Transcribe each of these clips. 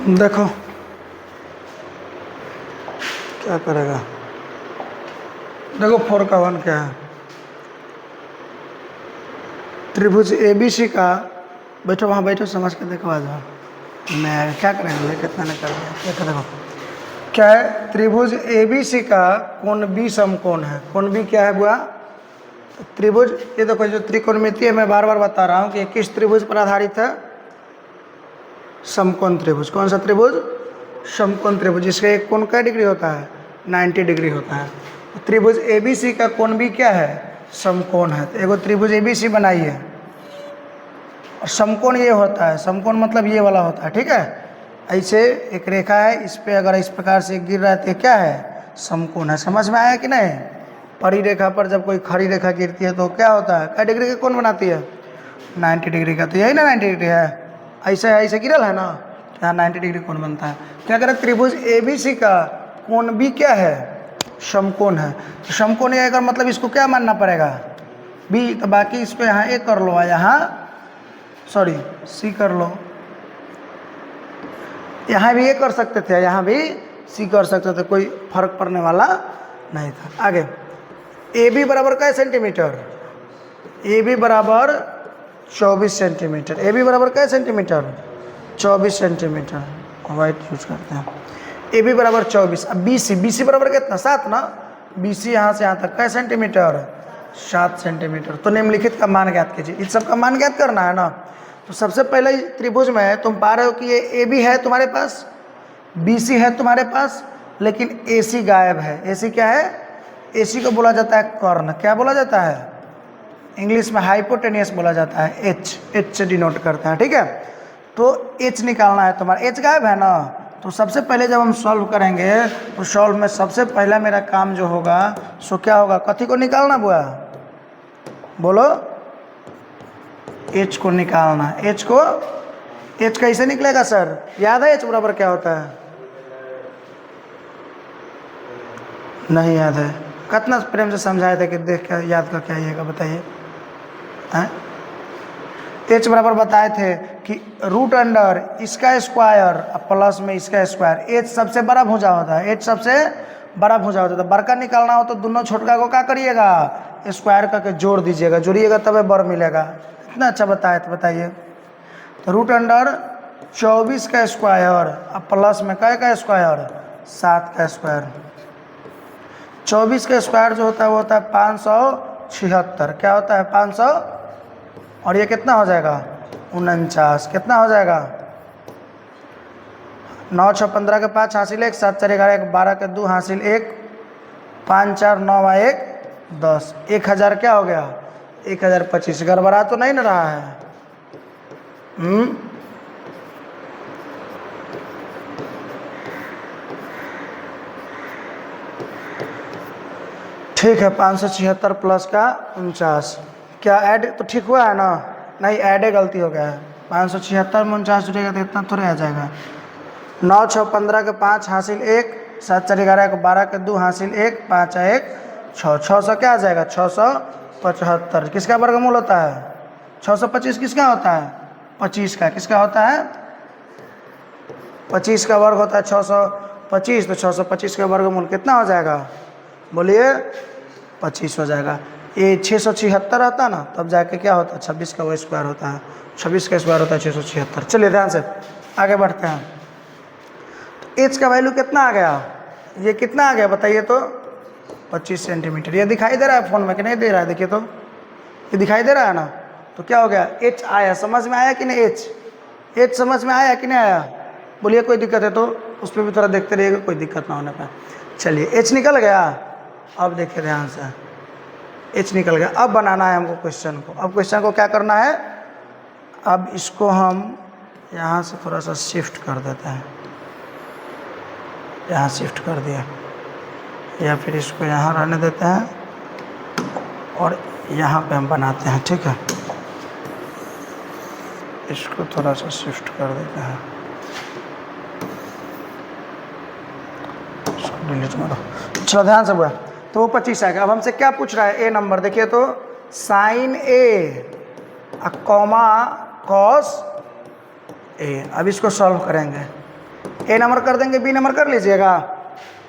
देखो क्या करेगा। देखो 4 का 1 क्या है। त्रिभुज ABC का, बैठो वहाँ बैठो, समझ के देखो आ जाओ। मैं क्या करेंगे, कितना ने कर दिया। देखो देखो क्या है, त्रिभुज ABC का कोण B समकोण है। कोण B क्या है बुआ? त्रिभुज, ये देखो जो त्रिकोणमितीय, मैं बार बार बता रहा हूँ कि किस त्रिभुज पर आधारित है? समकोण त्रिभुज। कौन सा त्रिभुज? समकोण त्रिभुज। जिसका एक कोण क्या डिग्री होता है? 90 डिग्री होता है। त्रिभुज ABC का कोण भी क्या है? समकोण है। तो एगो त्रिभुज ABC बनाइए, और समकोण ये होता है। समकोण मतलब ये वाला होता है, ठीक है। ऐसे एक रेखा है, इस पे अगर इस प्रकार से गिर रहा है तो क्या है? समकोण है। समझ में आया कि नहीं? परी रेखा पर जब कोई खड़ी रेखा गिरती है तो क्या होता है? क्या डिग्री का कोण बनाती है? 90 डिग्री का। तो यही ना 90 डिग्री है। ऐसे ऐसे गिरल है ना, यहाँ 90 डिग्री कोण बनता है। क्या करें, त्रिभुज ABC का कोण भी क्या है? समकोण है। तो समकोण ये अगर मतलब इसको क्या मानना पड़ेगा? B। तो बाकी इसको यहाँ A कर लो, यहाँ सॉरी C कर लो। यहाँ भी A कर सकते थे, यहाँ भी C कर सकते थे, कोई फर्क पड़ने वाला नहीं था। आगे AB बराबर क्या सेंटीमीटर? AB बराबर 24 सेंटीमीटर। AB बराबर क्या सेंटीमीटर? 24 सेंटीमीटर। वाइट यूज करते हैं। AB बराबर 24। अब BC बराबर कितना? 7 ना। BC यहाँ से यहाँ तक क्या सेंटीमीटर? 7 सेंटीमीटर। तो निम्नलिखित का मान ज्ञात कीजिए। इस सब का मान ज्ञात करना है ना। तो सबसे पहले त्रिभुज में तुम पा रहे हो कि ये AB है तुम्हारे पास, BC है तुम्हारे पास, लेकिन AC गायब है। AC क्या है? AC को बोला जाता है कर्ण। क्या बोला जाता है? इंग्लिश में हाइपोटेनियस बोला जाता है। H से डिनोट करते हैं, ठीक है। तो H निकालना है तुम्हारा। H गायब है ना। तो सबसे पहले जब हम सॉल्व करेंगे तो सॉल्व में सबसे पहला मेरा काम जो होगा सो क्या होगा? कथी को निकालना बुआ? बोलो। H को निकालना। H कैसे निकलेगा सर? याद है H बराबर क्या होता है? नहीं याद है? कितना प्रेम से समझाए थे कि देख के याद करके आइएगा, बताइए। H बराबर बताए थे कि रूट अंडर इसका स्क्वायर प्लस में इसका स्क्वायर। H सबसे बड़ा भुजा होता है। H सबसे बड़ा भुजा होता है। बड़का निकालना हो तो दोनों छोटका को क्या करिएगा? स्क्वायर करके जोड़ दीजिएगा, जोड़िएगा तब बड़ मिलेगा। इतना अच्छा बताए तो बताइए। तो रूट अंडर 24 का स्क्वायर और प्लस में क्या का स्क्वायर? 7 का स्क्वायर। 24 का स्क्वायर जो होता है वो होता है 576। क्या होता है? 500, और ये कितना हो जाएगा? 49। कितना हो जाएगा? 9 6 15 के 5 हासिल 1, 7 4 11 1 12 के 2 हासिल 1, 5 4 9 1 10। 1000 क्या हो गया? 1025। गड़बड़ा तो नहीं ना रहा है? ठीक है। 576 प्लस का 49, क्या ऐड तो ठीक हुआ है ना? नहीं, ऐडे गलती हो गया है। 576 में 49 जुड़ेगा तो इतना थोड़े आ जाएगा। 9 6 15 के 5 हासिल 1, 7 4 11 के 12 के 2 हासिल 1, 5 1 6। 600 क्या आ जाएगा? 675। किसका वर्गमूल होता है? 625 किसका होता है? 25 का। किसका होता है? 25 का वर्ग होता है 625। तो 625 का वर्गमूल कितना हो जाएगा? बोलिए। 25 हो जाएगा। ये 676 रहता है ना, तब जाके क्या होता है? 26 का वो स्क्वायर होता है। 26 का स्क्वायर होता है 676। चलिए ध्यान से आगे बढ़ते हैं। तो H का वैल्यू कितना आ गया? ये कितना आ गया बताइए तो? 25 सेंटीमीटर। ये दिखाई दे रहा है फोन में कि नहीं दे रहा है? देखिए तो, ये दिखाई दे रहा है ना। तो क्या हो गया? H आया। समझ में आया कि नहीं? H समझ में आया कि नहीं आया? बोलिए। कोई दिक्कत है तो उस पर भी थोड़ा देखते रहिएगा, कोई दिक्कत ना होने पर। चलिए H निकल गया। अब देखिए ध्यान से, H निकल गया। अब बनाना है हमको क्वेश्चन को। अब क्वेश्चन को क्या करना है? अब इसको हम यहाँ से थोड़ा सा शिफ्ट कर देते हैं। यहाँ शिफ्ट कर दिया, या फिर इसको यहाँ रहने देते हैं और यहाँ पे हम बनाते हैं, ठीक है। इसको थोड़ा सा शिफ्ट कर देते हैं, इसको डिलीट मारो। चलो ध्यान से हुआ। तो वो 25 आएगा। अब हमसे क्या पूछ रहा है? A number. देखिए तो sine A comma cos A। अब इसको सॉल्व करेंगे। ए नंबर कर देंगे, बी नंबर कर लीजिएगा।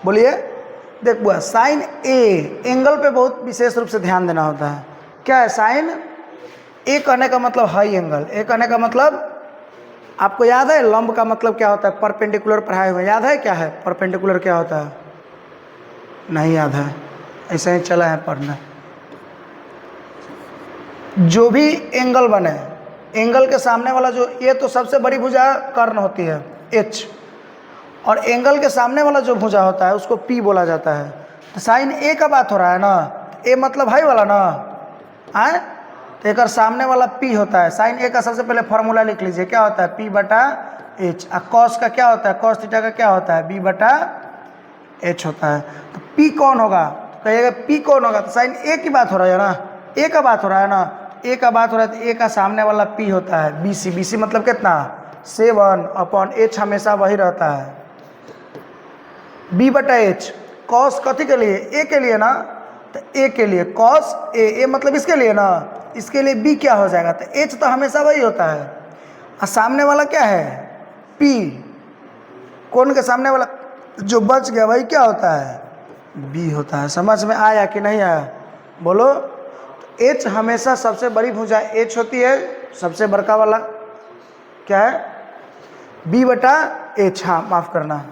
बोलिए। देख बुआ, साइन ए एंगल पे बहुत विशेष रूप से ध्यान देना होता है। क्या है साइन ए? कहने का मतलब हाई एंगल। ए कहने का मतलब आपको याद है लंब का मतलब क्या होता है? परपेंडिकुलर पढ़ाए हुए याद है क्या है परपेंडिकुलर क्या होता है? नहीं याद है, ऐसे ही चला है पढ़ना। जो भी एंगल बने, एंगल के सामने वाला जो ये तो सबसे बड़ी भुजा कर्ण होती है एच, और एंगल के सामने वाला जो भुजा होता है उसको पी बोला जाता है। तो साइन ए का बात हो रहा है ना, ए मतलब हाई वाला ना आए, तो एक सामने वाला पी होता है। साइन ए का सबसे पहले फॉर्मूला लिख लीजिए, क्या होता है? पी बटा एच। और कॉस का क्या होता है? कॉस थीटा का क्या होता है? बी बटा एच होता है। तो पी कौन होगा? तो कहिएगा पी कौन होगा? तो साइन ए की बात हो रहा है ना, ए का बात हो रहा है ना, ए का बात हो रहा है तो ए का सामने वाला पी होता है बी सी। बी सी मतलब कितना? 7 अपॉन एच हमेशा वही रहता है बी बटा एच। कॉस कथी के लिए? ए के लिए ना, तो ए के लिए कॉस ए मतलब इसके लिए ना, इसके लिए बी क्या हो जाएगा? तो एच तो हमेशा वही होता है, और सामने वाला क्या है? पी। कौन के सामने वाला जो बच गया वही क्या होता है? बी होता है। समझ में आया कि नहीं आया? बोलो। तो एच हमेशा सबसे बड़ी भुजा एच होती है, सबसे बड़का वाला क्या है? बी बटा एच। हाँ माफ करना,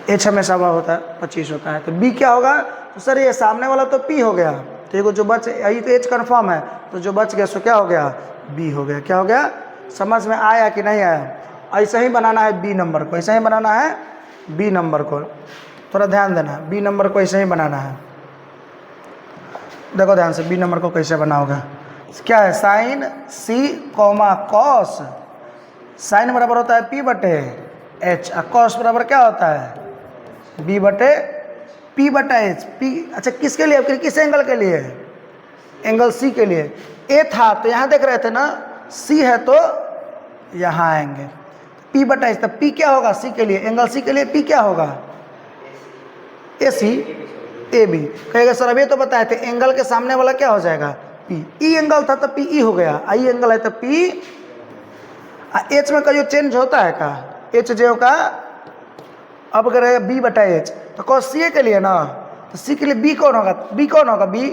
एच हमेशा वह होता है 25 होता है। तो बी क्या होगा? तो सर ये सामने वाला तो पी हो गया, तो ये जो बच यही तो एच कन्फर्म है, तो जो बच गया सो क्या हो गया? बी हो गया। क्या हो गया? समझ में आया कि नहीं आया? ऐसा ही बनाना है बी नंबर को, ऐसा ही बनाना है बी नंबर को। थोड़ा ध्यान देना, बी नंबर को ऐसे ही बनाना है। देखो ध्यान से बी नंबर को कैसे बनाओगे। क्या है? Sign C comma cos. Sign बराबर होता है पी बटे एच, और कॉस बराबर क्या होता है? बी बटे पी बटा एच। पी अच्छा किसके लिए? किस एंगल के लिए? एंगल सी के लिए। ए था तो यहाँ देख रहे थे ना, सी है तो यहाँ आएंगे पी बटा एच। तो पी क्या होगा? सी के लिए, एंगल सी के लिए पी क्या होगा? ए सी ए बी। कहेगा सर अभी तो बताए थे एंगल के सामने वाला क्या हो जाएगा? पी। ई एंगल था तो पी ई हो गया, आई एंगल है तो पी। एच में कहीं चेंज होता है का? एच जो का अब करेगा बी बटा एच, तो कौन सी के लिए ना, तो सी के लिए बी कौन होगा? बी कौन होगा? बी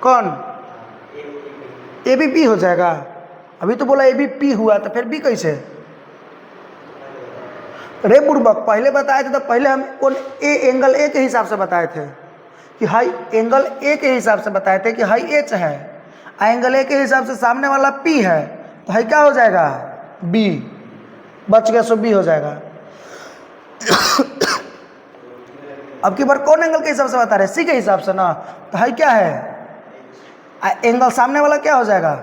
कौन? ए बी पी हो जाएगा। अभी तो बोला ए बी पी हुआ, तो फिर बी कैसे? रे बुड़बक, पहले बताए थे तो पहले हम कौन ए एंगल ए के हिसाब से बताए थे कि हाई एंगल ए के हिसाब से बताए थे कि हाई एच है, एंगल ए के हिसाब से सामने वाला पी है, तो हाई क्या हो जाएगा? बी। बच गया सो बी हो जाएगा। अब की बार कौन एंगल के हिसाब से बता रहे? सी के हिसाब से ना, तो हाई क्या है? एंगल सामने वाला क्या हो जाएगा?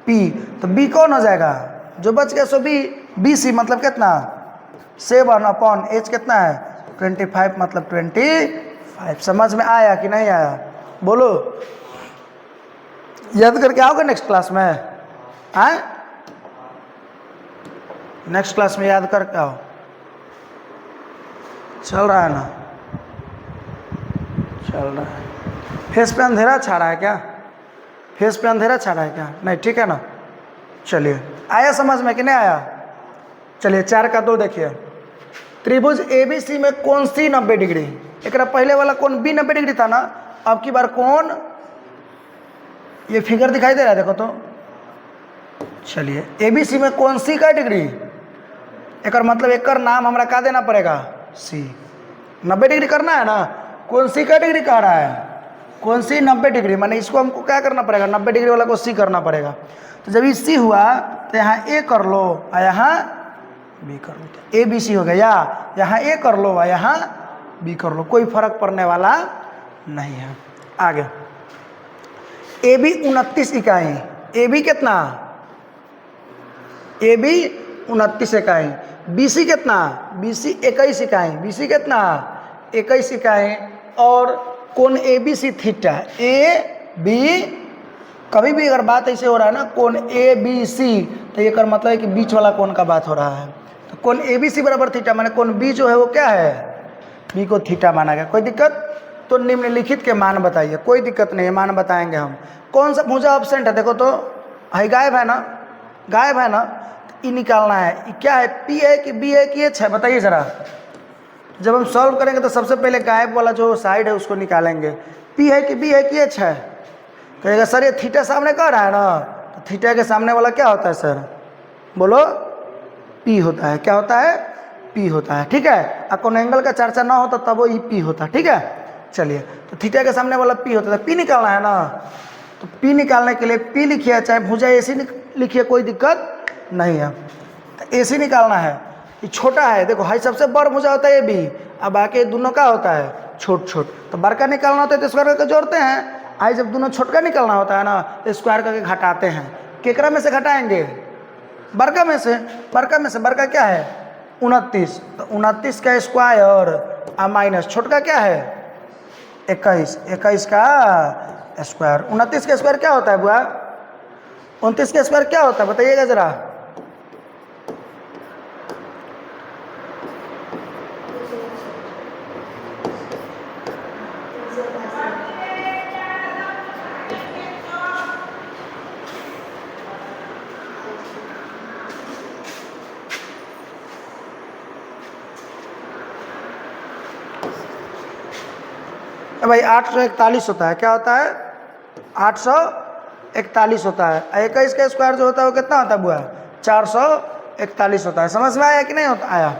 पी। तो बी कौन हो जाएगा? जो बच गया सो बी। बी सी मतलब कितना? 7 अपॉन एच कितना है? 25 मतलब 25। समझ में आया कि नहीं आया? बोलो। याद करके आओगे नेक्स्ट क्लास में? आए नेक्स्ट क्लास में याद करके आओ। चल रहा है ना? चल रहा है। फेस पे अंधेरा छा रहा है क्या? फेस पे अंधेरा छा रहा है क्या? नहीं, ठीक है ना? चलिए, आया समझ में कि नहीं आया? चलिए 4 का 2 देखिए। त्रिभुज ABC में कौन सी 90 डिग्री? एक पहले वाला कौन बी 90 डिग्री था ना, अब की बार कौन? ये फिगर दिखाई दे रहा है देखो तो। चलिए ABC में कौन सी का डिग्री? एक मतलब एक नाम हमारा का देना पड़ेगा? सी। 90 डिग्री करना है ना, कौन सी का डिग्री कह रहा है? कौन सी 90 डिग्री, माने इसको हमको क्या करना पड़ेगा? 90 डिग्री वाला को सी करना पड़ेगा। तो जब ये सी हुआ तो यहाँ ए कर लो और यहाँ बी कर लो, तो ए बी सी हो गया। या यहाँ ए कर लो और यहाँ बी कर लो, कोई फर्क पड़ने वाला नहीं है। आगे ए बी 29 इकाई। ए बी कितना? ए बी 29 इकाई। बी सी कितना? बी सी 21 इकाई। बी सी कितना? 21 इकाई। और कोण ए बी सी थीटा। ए बी कभी भी अगर बात ऐसे हो रहा है ना, कोण ए बी सी, तो ये कर मतलब है कि बीच वाला कोण का बात हो रहा है। तो कोण ए बी सी बराबर थीटा, माने कोण बी जो है वो क्या है? बी को थीटा माना गया। कोई दिक्कत? तो निम्नलिखित के मान बताइए। कोई दिक्कत नहीं है, मान बताएंगे हम। कौन सा भुजा एब्सेंट है? देखो तो, हाई गायब है ना? गायब है ना? ई निकालना है। ई क्या है, पी है कि बी है कि एच है, बताइए ज़रा। जब हम सॉल्व करेंगे तो सबसे पहले गायब वाला जो साइड है उसको निकालेंगे। पी है कि बी है कि एच है? कहेगा सर ये थीटा सामने कह रहा है ना, तो थीटा के सामने वाला क्या होता है सर, बोलो? पी होता है। क्या होता है? पी होता है। ठीक है, और कोई एंगल का चर्चा ना होता तब वो ई पी होता। ठीक है, चलिए, तो थीटा के सामने वाला पी होता है। पी निकालना है ना, तो पी निकालने के लिए पी लिखिए, चाहे भुजा ए सी लिखिए, कोई दिक्कत नहीं है। तो ए सी निकालना है, ये छोटा है, देखो हाई सबसे बड़ भुजा होता है ए बी, अब बाकी दोनों का होता है छोट छोट। तो बड़का निकालना होता है तो स्क्वायर करके जोड़ते हैं, आई जब दोनों छोटका निकालना होता है ना तो स्क्वायर करके घटाते हैं। केकरा में से घटाएंगे? बड़का में से। बड़का में से बड़का क्या है? 29, तो 29 का स्क्वायर और माइनस छोटका क्या है? 21, 21 का स्क्वायर। 29 का स्क्वायर क्या होता है बुआ? 29 का स्क्वायर क्या होता है बताइएगा जरा। भाई 841 होता है। क्या होता है? 841 होता है। 21 का स्क्वायर जो होता है वो कितना होता है बुआ? 441 होता है। समझ में आया कि नहीं होता आया?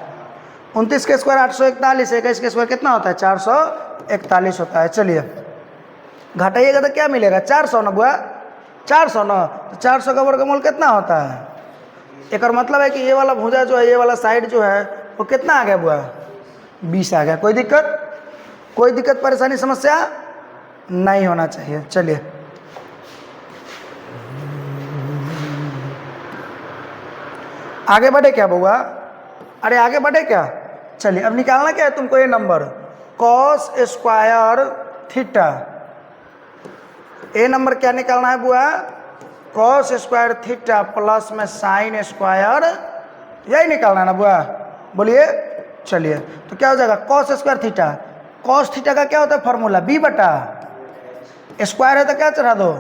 29 का स्क्वायर 841, 21 का स्क्वायर कितना होता है? 441 होता है। चलिए घटाइएगा तो क्या मिलेगा? 400 ना बुआ, 400 ना। तो 400 का वर्गमूल कितना होता है? एक और मतलब है कि ये वाला भुजा जो है, ये वाला साइड जो है वो कितना आ गया बुआ? 20 आ गया। कोई दिक्कत, कोई दिक्कत परेशानी समस्या नहीं होना चाहिए। चलिए आगे बढ़े क्या बुआ? अरे आगे बढ़े क्या? चलिए अब निकालना क्या है तुमको? ये नंबर कॉस स्क्वायर थीटा। ए नंबर क्या निकालना है बुआ? कॉस स्क्वायर थीटा प्लस में साइन स्क्वायर, यही निकालना है ना बुआ? बोलिए। चलिए तो क्या हो जाएगा? Cos square theta, cos theta का क्या होता है फॉर्मूला? बी बटा स्क्वायर है तो क्या चढ़ा दो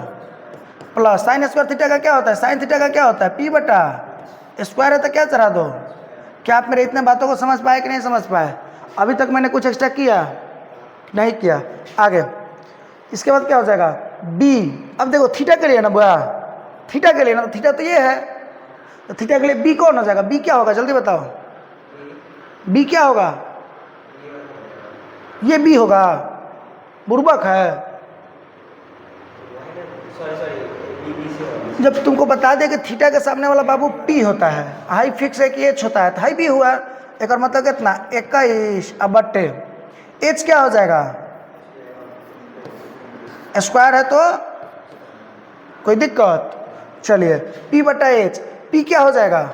प्लस, साइन स्क्वायर थीटा का क्या होता है? साइन थीटा का क्या होता है? पी बटा स्क्वायर है तो क्या चढ़ा दो। क्या आप मेरे इतने बातों को समझ पाए कि नहीं समझ पाए? अभी तक मैंने कुछ एक्स्ट्रा किया नहीं किया? आगे इसके बाद क्या हो जाएगा? बी। अब देखो थीटा के लिए ना बुआ, थीटा के लिए ना, तो थीटा तो ये है, तो थीटा के लिए बी कौन हो जाएगा? बी क्या होगा जल्दी बताओ? बी क्या होगा? ये बी होगा, बुर्बक है। जब तुमको बता दे कि थीटा के सामने वाला बाबू पी होता है, हाई फिक्स है कि एच होता है, तो हाई बी हुआ। एक और मतलब कितना? 21 अब बट्टे एच क्या हो जाएगा? स्क्वायर है तो कोई दिक्कत? चलिए पी बटा एच, पी क्या हो जाएगा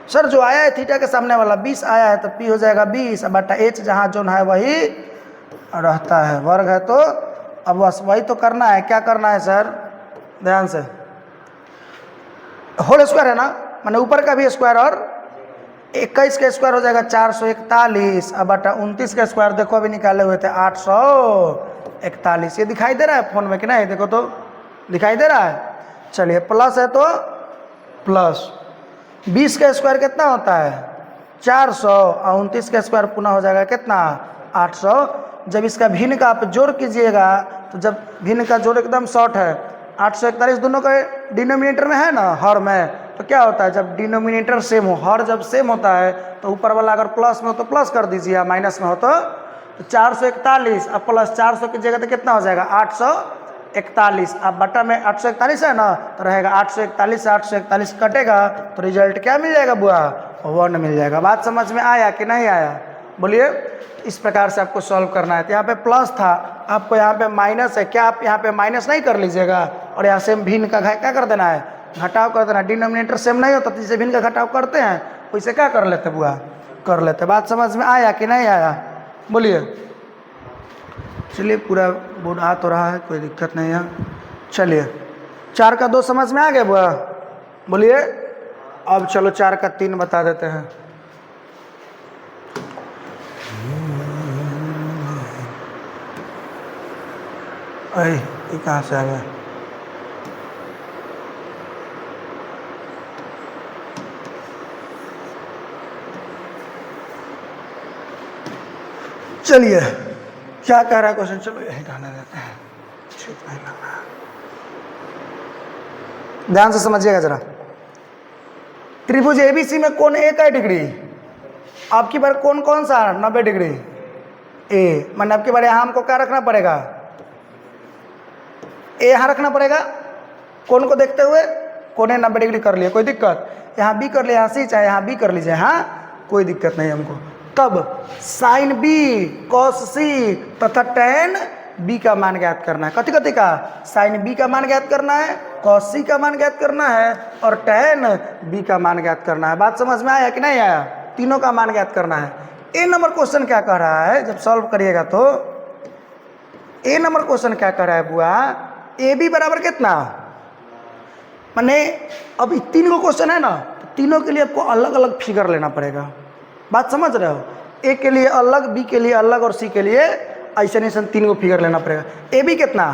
सर? जो आया है थीटा के सामने वाला 20 आया है तो पी हो जाएगा 20 बटा एच, जहाँ जो है वही रहता है, वर्ग है तो अब बस वही तो करना है। क्या करना है सर? ध्यान से, होल स्क्वायर है ना, माने ऊपर का भी स्क्वायर, और 21 का स्क्वायर हो जाएगा 441 अब बटा 29 का स्क्वायर देखो अभी निकाले हुए थे 841। ये दिखाई दे रहा है फोन में कि नहीं? देखो तो दिखाई दे रहा है। चलिए प्लस है तो प्लस 20 का स्क्वायर कितना होता है? 400 और 29 का स्क्वायर पुनः हो जाएगा कितना? 800। जब इसका भिन्न का आप जोड़ कीजिएगा तो जब भिन्न का जोड़ एकदम शॉर्ट है, 841 दोनों का डिनोमिनेटर में है ना, हर में, तो क्या होता है जब डिनोमिनेटर सेम हो, हर जब सेम होता है तो ऊपर वाला अगर प्लस में हो तो प्लस कर दीजिए, माइनस में हो तो 441 अब प्लस 400 की जगह तो कितना हो जाएगा? 841। अब बटा में 841 है ना, तो रहेगा 841 से 841 कटेगा तो रिजल्ट क्या मिल जाएगा बुआ? 1 मिल जाएगा। बात समझ में आया कि नहीं आया? बोलिए। इस प्रकार से आपको सॉल्व करना है। तो यहाँ पे प्लस था, आपको यहाँ पे माइनस है, क्या आप यहाँ पे माइनस नहीं कर लीजिएगा और यहाँ से भिन्न का क्या कर देना है? घटाव कर देना। डिनोमिनेटर सेम नहीं होता तो जिसे भिन्न का घटाव करते हैं वैसे क्या कर लेते बुआ? कर लेते। बात समझ में आया कि नहीं आया? बोलिए। चलिए पूरा बोर्ड आ तो रहा है, कोई दिक्कत नहीं है। चलिए 4 का 2 समझ में आ गया बुआ? बोलिए। अब चलो 4 का 3 बता देते हैं। अरे ये कहाँ से आ गया? चलिए क्या कह रहा है क्वेश्चन, चलो यही कहने देते हैं, ठीक नहीं लग रहा। ध्यान से समझिएगा जरा। त्रिभुज एबीसी में कोण ए का डिग्री, आपकी बार कौन कौन सा 90 डिग्री ए, मतलब आपकी बार यहाँ हमको क्या रखना पड़ेगा, ए यहाँ रखना पड़ेगा। कौन को देखते हुए कोने 90 डिग्री कर लिए, कोई दिक्कत, यहाँ बी कर लिया, यहाँ सी, चाहे यहाँ बी कर लीजिए, हाँ कोई दिक्कत नहीं हमको। तब साइन बी कॉस सी तथा टेन बी का मान ज्ञात करना है। कथी कथी का, साइन बी का मान ज्ञात करना है, कॉस सी का मान ज्ञात करना है और टेन बी का मान ज्ञात करना है। बात समझ में आया कि नहीं आया, तीनों का मान ज्ञात करना है। ए नंबर क्वेश्चन क्या कह रहा है, जब सॉल्व करिएगा तो ए नंबर क्वेश्चन क्या कह रहा है बुआ, ए बी बराबर कितना, माने अब 3 को क्वेश्चन है ना, तो तीनों के लिए आपको अलग अलग फिगर लेना पड़ेगा। बात समझ रहे हो, ए के लिए अलग, बी के लिए अलग और सी के लिए ऐसे ऐसा 3 को फिगर लेना पड़ेगा। ए बी कितना,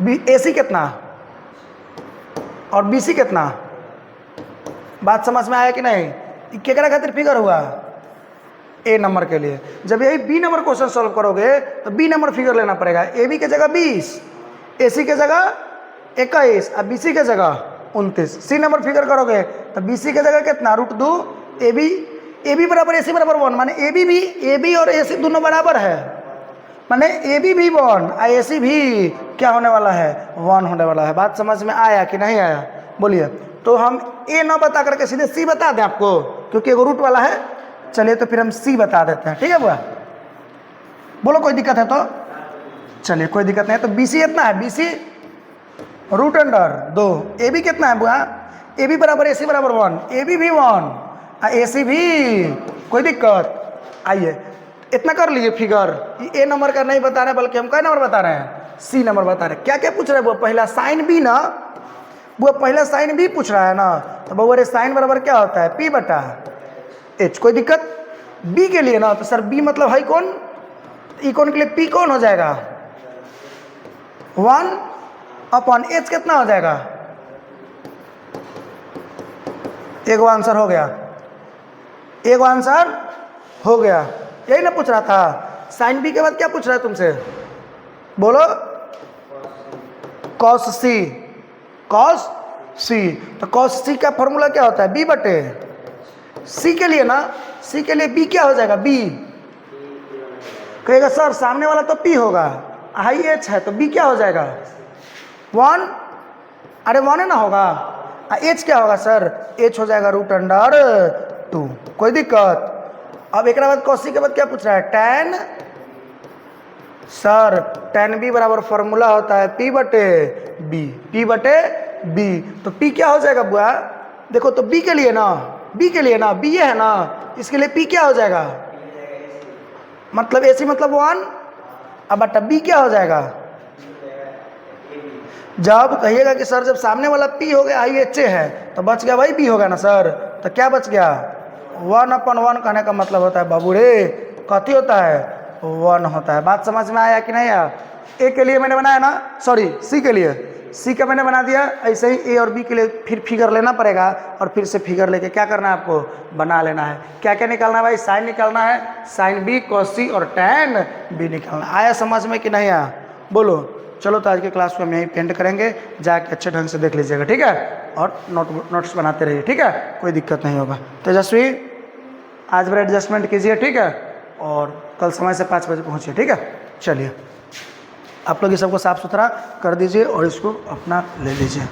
बी ए सी कितना और बी सी कितना। बात समझ में आया कि नहीं, केकरा खातिर फिगर हुआ, ए नंबर के लिए। जब यही बी नंबर क्वेश्चन सॉल्व करोगे तो बी नंबर फिगर लेना पड़ेगा। ए बी के जगह 20, ए सी के जगह 21 और बी सी के जगह 29। सी नंबर फिगर करोगे तो बी सी के जगह कितना, √2। ए बी बराबर ए सी बराबर 1, माने ए बी और ए सी दोनों बराबर है, माने ए बी भी 1 और ए सी भी क्या होने वाला है, 1 होने वाला है। बात समझ में आया कि नहीं आया, बोलिए। तो हम ए ना बता करके सीधे सी बता दें आपको, क्योंकि एगो रूट वाला है। चलिए तो फिर हम सी बता देते हैं, ठीक है बुआ, बोलो कोई दिक्कत है तो। चलिए कोई दिक्कत नहीं है, तो बी सी इतना है, बी सी √2। ए बी कितना है बुआ, ए बी बराबर ए सी बराबर 1, ए बी भी 1 ए सी भी, कोई दिक्कत। आइए इतना कर लीजिए फिगर। ए नंबर का नहीं बता रहे बल्कि हम क्या नंबर बता रहे हैं, सी नंबर बता रहे हैं। क्या क्या पूछ रहे हैं वो, पहला साइन बी ना, वो पहला साइन बी पूछ रहा है ना, तो वो साइन बराबर क्या होता है, पी बटा एच। कोई दिक्कत। बी के लिए ना, तो सर बी मतलब है कौन, ई कौन के लिए पी कौन हो जाएगा, 1/h कितना हो जाएगा, एगो आंसर हो गया, एगो आंसर हो गया। यही ना पूछ रहा था। साइन बी के बाद क्या पूछ रहा है तुमसे, बोलो, कॉस सी, कॉस सी। तो कॉस सी का फॉर्मूला क्या होता है, बी बटे सी के लिए ना, सी के लिए बी क्या हो जाएगा, बी। कहेगा सर सामने वाला तो पी होगा, हाई एच है तो बी क्या हो जाएगा, 1। अरे 1 है ना होगा, एच क्या होगा सर, एच हो जाएगा √2। कोई दिक्कत। अब एक बाद कॉस सी के बाद क्या पूछ रहा है, टेन। सर टेन बी बराबर फॉर्मूला होता है पी बटे बी, पी बटे बी। तो पी क्या हो जाएगा बुआ, देखो तो बी के लिए ना, बी के लिए ना, बी ये है ना, इसके लिए पी क्या हो जाएगा, मतलब ए सी मतलब 1 अब बटा बी क्या हो जाएगा। जब कहिएगा कि सर जब सामने वाला पी हो गया आई एच ए है तो बच गया वही पी होगा ना सर, तो क्या बच गया, 1/1 कहने का मतलब होता है बाबू रे, कथी होता है, 1 होता है। बात समझ में आया कि नहीं आया। ए के लिए मैंने बनाया ना, सॉरी सी के लिए, सी का मैंने बना दिया। ऐसे ही ए और बी के लिए फिर फिगर लेना पड़ेगा और फिर से फिगर लेके क्या करना है आपको, बना लेना है। क्या क्या निकालना है भाई, साइन निकालना है, साइन बी कॉस सी और टैन बी निकालना। आया समझ में कि नहीं आया, बोलो। चलो तो आज के क्लास को हम यहीं पेंट करेंगे, जाके अच्छे ढंग से देख लीजिएगा, ठीक है, और नोट्स बनाते रहिए, ठीक है, कोई दिक्कत नहीं होगा। तेजस्वी आज मेरा एडजस्टमेंट कीजिए, ठीक है, और कल समय से 5 बजे पहुँचिए, ठीक है। चलिए आप लोग ये सबको साफ़ सुथरा कर दीजिए और इसको अपना ले लीजिए।